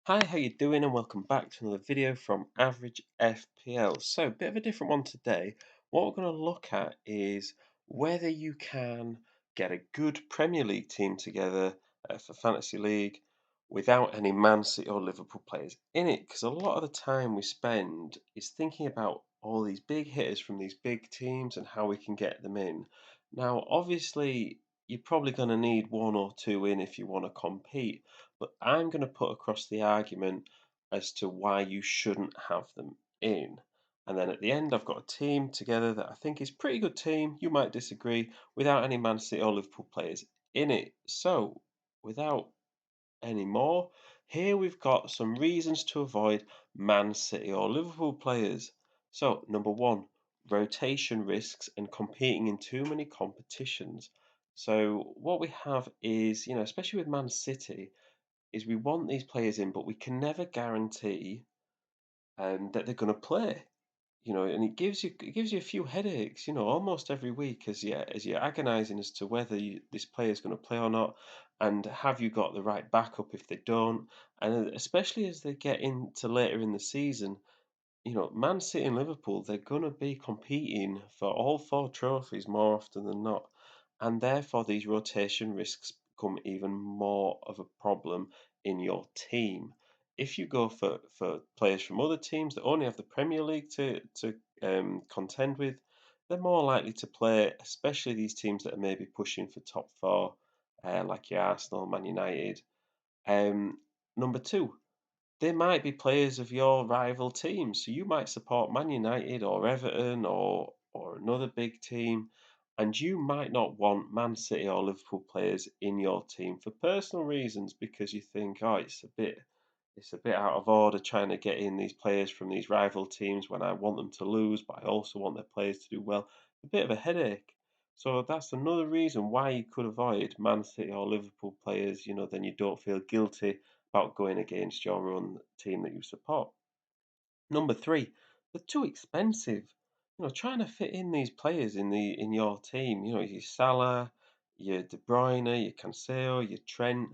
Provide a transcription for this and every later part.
Hi, how you doing? And welcome back to another video from Average FPL. So, a bit of a different one today. What we're going to look at is whether you can get a good Premier League team together for Fantasy League without any Man City or Liverpool players in it. Because a lot of the time we spend is thinking about all these big hitters from these big teams and how we can get them in. Now, obviously, you're probably going to need one or two in if you want to compete, but I'm going to put across the argument as to why you shouldn't have them in. And then at the end, I've got a team together that I think is a pretty good team. You might disagree, without any Man City or Liverpool players in it. So, without any more, here we've got some reasons to avoid Man City or Liverpool players. So, number one, rotation risks and competing in too many competitions. So, what we have is, especially with Man City, is we want these players in, but we can never guarantee that they're going to play. And it gives you a few headaches. Almost every week as you're agonising as to whether this player is going to play or not, and have you got the right backup if they don't, and especially as they get into later in the season. Man City and Liverpool, they're going to be competing for all four trophies more often than not. And therefore, these rotation risks become even more of a problem in your team. If you go for players from other teams that only have the Premier League to contend with, they're more likely to play, especially these teams that are maybe pushing for top four, like your Arsenal, Man United. Number two, they might be players of your rival team. So you might support Man United or Everton or another big team, and you might not want Man City or Liverpool players in your team for personal reasons because you think, oh, it's a bit out of order trying to get in these players from these rival teams when I want them to lose, but I also want their players to do well. A bit of a headache. So that's another reason why you could avoid Man City or Liverpool players, then you don't feel guilty about going against your own team that you support. Number three, they're too expensive. Trying to fit in these players in your team. Your Salah, your De Bruyne, your Cancelo, your Trent,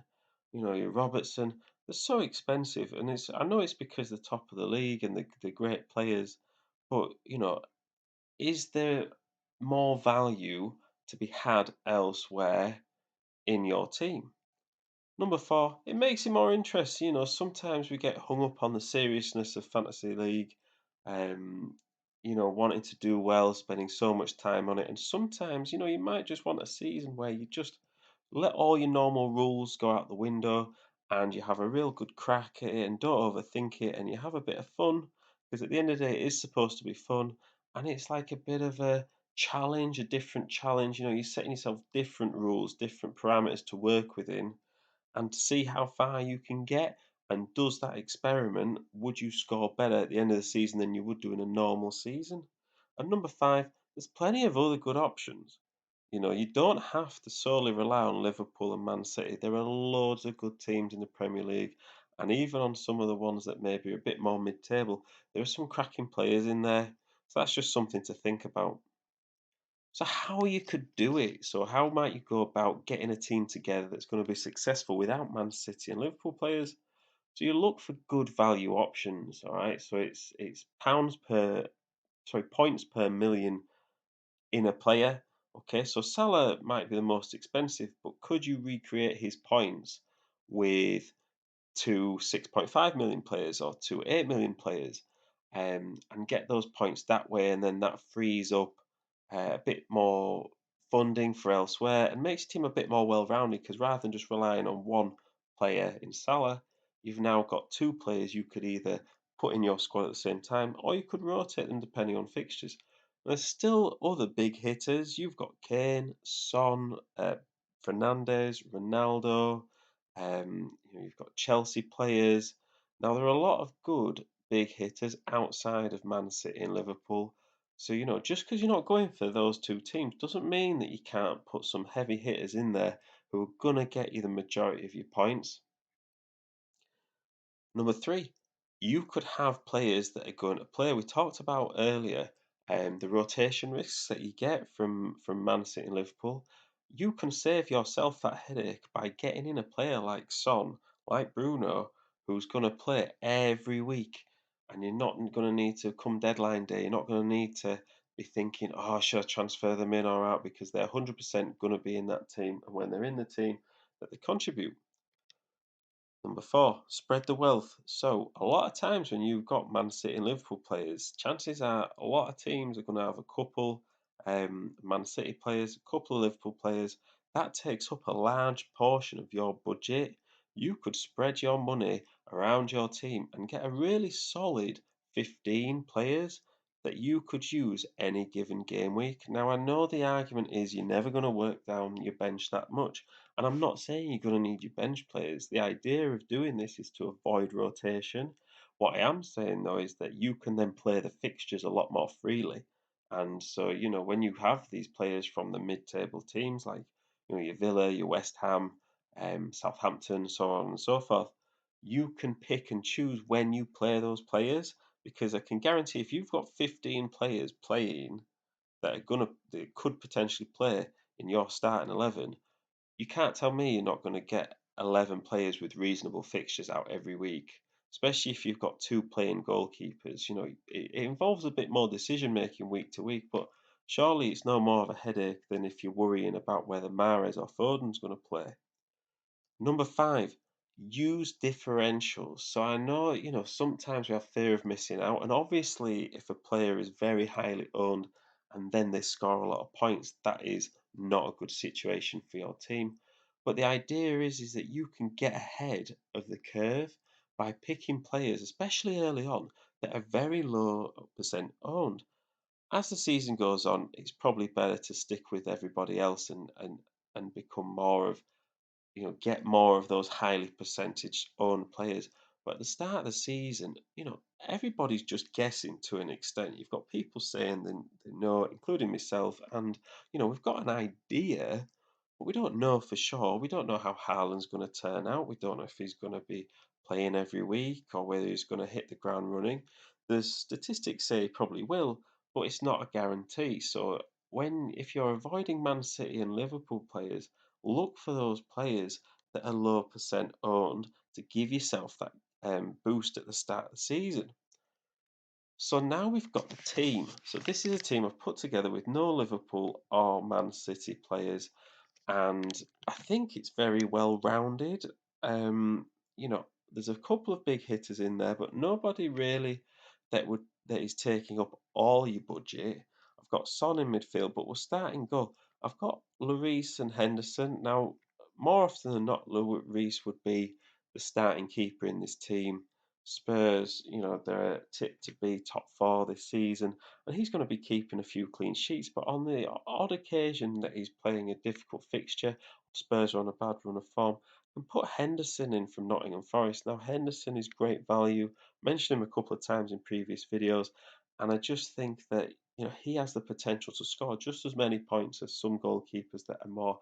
your Robertson. They're so expensive, and I know it's because they're top of the league and they're great players, but is there more value to be had elsewhere in your team? Number four, it makes it more interesting. Sometimes we get hung up on the seriousness of fantasy league, um, wanting to do well, spending so much time on it. And sometimes, you might just want a season where you just let all your normal rules go out the window and you have a real good crack at it and don't overthink it and you have a bit of fun. Because at the end of the day, it is supposed to be fun. And it's like a bit of a challenge, a different challenge. You're setting yourself different rules, different parameters to work within and to see how far you can get. And does that experiment, would you score better at the end of the season than you would do in a normal season? And number five, there's plenty of other good options. You don't have to solely rely on Liverpool and Man City. There are loads of good teams in the Premier League. And even on some of the ones that maybe are a bit more mid table, there are some cracking players in there. So that's just something to think about. So how you could do it? So how might you go about getting a team together that's going to be successful without Man City and Liverpool players? So you look for good value options, all right? So it's points per million in a player. Okay, so Salah might be the most expensive, but could you recreate his points with two 6.5 million players or two 8 million players, and get those points that way, and then that frees up a bit more funding for elsewhere and makes your team a bit more well-rounded because rather than just relying on one player in Salah, you've now got two players you could either put in your squad at the same time or you could rotate them depending on fixtures. There's still other big hitters. You've got Kane, Son, Fernandes, Ronaldo. You've got Chelsea players. Now, there are a lot of good big hitters outside of Man City and Liverpool. So, just because you're not going for those two teams doesn't mean that you can't put some heavy hitters in there who are going to get you the majority of your points. Number three, you could have players that are going to play. We talked about earlier the rotation risks that you get from Man City and Liverpool. You can save yourself that headache by getting in a player like Son, like Bruno. who's going to play every week. And you're not going to need to come deadline day. You're not going to need to be thinking, oh, should I transfer them in or out? Because they're 100% going to be in that team. And when they're in the team, that they contribute. Number four, spread the wealth. So a lot of times when you've got Man City and Liverpool players, chances are a lot of teams are going to have a couple Man City players, a couple of Liverpool players. That takes up a large portion of your budget. You could spread your money around your team and get a really solid 15 players that you could use any given game week. Now, I know the argument is you're never going to work down your bench that much, and I'm not saying you're going to need your bench players. The idea of doing this is to avoid rotation. What I am saying though is that you can then play the fixtures a lot more freely. And so, when you have these players from the mid-table teams like, your Villa, your West Ham, Southampton, so on and so forth, you can pick and choose when you play those players, because I can guarantee if you've got 15 players playing that could potentially play in your starting 11, you can't tell me you're not going to get 11 players with reasonable fixtures out every week, especially if you've got two playing goalkeepers. It involves a bit more decision making week to week, but surely it's no more of a headache than if you're worrying about whether Mahrez or Foden's going to play. Number five, use differentials. So I know, sometimes we have fear of missing out. And obviously, if a player is very highly owned and then they score a lot of points, that is not a good situation for your team. But the idea is that you can get ahead of the curve by picking players, especially early on, that are very low percent owned. As the season goes on, it's probably better to stick with everybody else and become more of get more of those highly percentage owned players. But at the start of the season, everybody's just guessing to an extent. You've got people saying they know, including myself, and we've got an idea, but we don't know for sure. We don't know how Haaland's going to turn out. We don't know if he's going to be playing every week or whether he's going to hit the ground running. The statistics say he probably will, but it's not a guarantee. So if you're avoiding Man City and Liverpool players, look for those players that are low percent owned to give yourself that boost at the start of the season. So now we've got the team. So this is a team I've put together with no Liverpool or Man City players, and I think it's very well rounded. Um, there's a couple of big hitters in there, but nobody really that is taking up all your budget. I've got Son in midfield, but we're starting go. I've got Lloris and Henderson. Now, more often than not, Lloris would be the starting keeper in this team. Spurs, they're tipped to be top four this season, and he's going to be keeping a few clean sheets. But on the odd occasion that he's playing a difficult fixture, Spurs are on a bad run of form, and put Henderson in from Nottingham Forest. Now, Henderson is great value. Mentioned him a couple of times in previous videos, and I just think that he has the potential to score just as many points as some goalkeepers that are more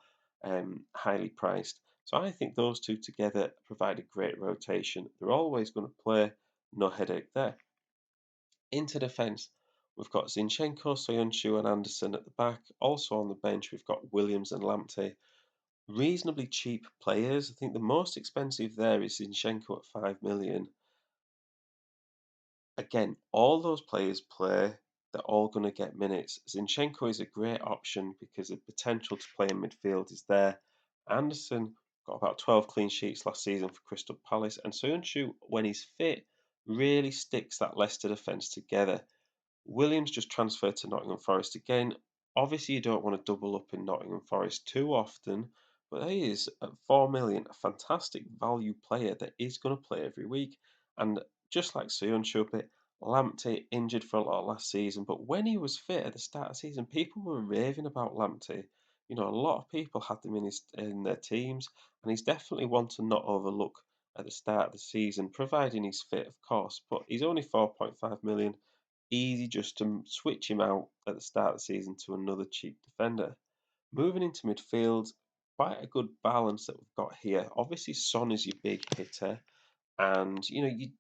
highly priced. So I think those two together provide a great rotation. They're always going to play, no headache there. Into defence, we've got Zinchenko, Soyuncu, and Anderson at the back. Also on the bench, we've got Williams and Lamptey. Reasonably cheap players. I think the most expensive there is Zinchenko at 5 million. Again, all those players play. They're all going to get minutes. Zinchenko is a great option because the potential to play in midfield is there. Anderson got about 12 clean sheets last season for Crystal Palace, and Soyuncu, when he's fit, really sticks that Leicester defence together. Williams just transferred to Nottingham Forest again. Obviously, you don't want to double up in Nottingham Forest too often, but he is at 4 million, a fantastic value player that is going to play every week. And just like Soyuncu a bit, Lamptey injured for a lot last season, but when he was fit at the start of the season, people were raving about Lamptey. A lot of people had them in their teams, and he's definitely one to not overlook at the start of the season, providing he's fit, of course. But he's only 4.5 million. Easy just to switch him out at the start of the season to another cheap defender. Moving into midfield, quite a good balance that we've got here. Obviously, Son is your big hitter, and you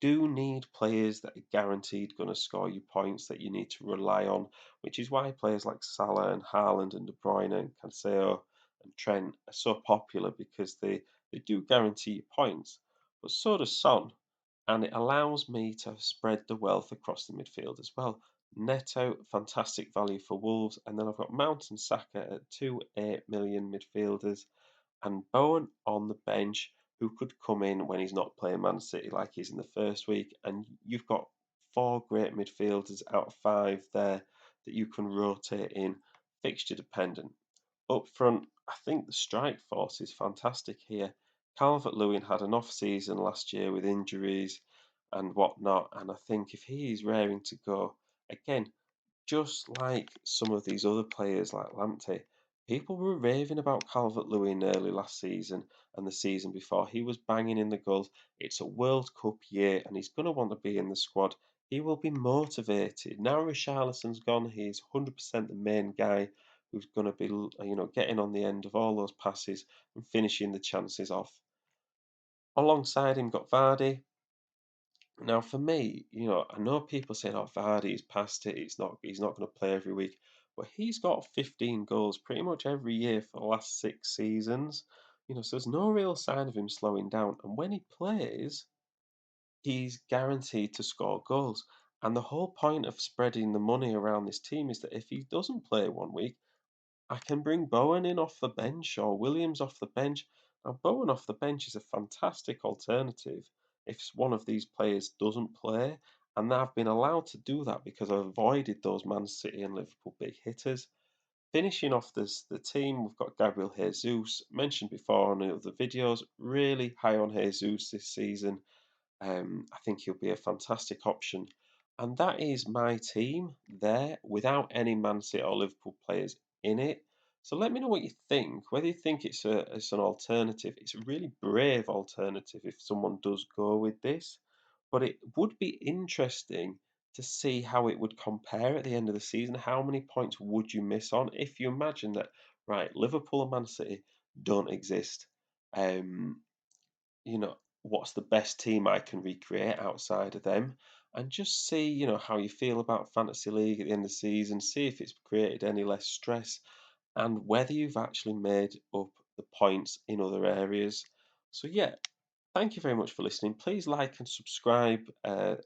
do need players that are guaranteed going to score you points that you need to rely on, which is why players like Salah and Haaland and De Bruyne and Cancelo and Trent are so popular because they do guarantee you points. but so does Son, and it allows me to spread the wealth across the midfield as well. Neto, fantastic value for Wolves, and then I've got Mount and Saka at 2 8 million midfielders, and Bowen on the bench, who could come in when he's not playing Man City like he's in the first week. And you've got four great midfielders out of five there that you can rotate in, fixture dependent. Up front, I think the strike force is fantastic here. Calvert-Lewin had an off season last year with injuries and whatnot, and I think if he is raring to go, again, just like some of these other players like Lamptey, people were raving about Calvert-Lewin early last season and the season before. He was banging in the goals. It's a World Cup year, and he's going to want to be in the squad. He will be motivated. Now Richarlison's gone, he's 100% the main guy who's going to be, getting on the end of all those passes and finishing the chances off. Alongside him, got Vardy. Now, for me, I know people saying, "Oh, Vardy's past it. He's not going to play every week," but he's got 15 goals pretty much every year for the last 6 seasons. So there's no real sign of him slowing down. And when he plays, he's guaranteed to score goals. And the whole point of spreading the money around this team is that if he doesn't play one week, I can bring Bowen in off the bench or Williams off the bench. Now, Bowen off the bench is a fantastic alternative if one of these players doesn't play, and I've been allowed to do that because I've avoided those Man City and Liverpool big hitters. Finishing off the team, we've got Gabriel Jesus, mentioned before on the other videos, really high on Jesus this season. I think he'll be a fantastic option. And that is my team there without any Man City or Liverpool players in it. So let me know what you think. Whether you think it's an alternative, it's a really brave alternative if someone does go with this. But it would be interesting to see how it would compare at the end of the season. How many points would you miss on if you imagine that, right, Liverpool and Man City don't exist? Um, what's the best team I can recreate outside of them, and just see, how you feel about fantasy league at the end of the season, see if it's created any less stress, and whether you've actually made up the points in other areas. So yeah, thank you very much for listening. Please like and subscribe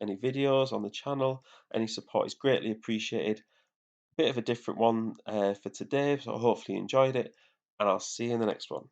any videos on the channel. Any support is greatly appreciated. Bit of a different one for today, so hopefully you enjoyed it, and I'll see you in the next one.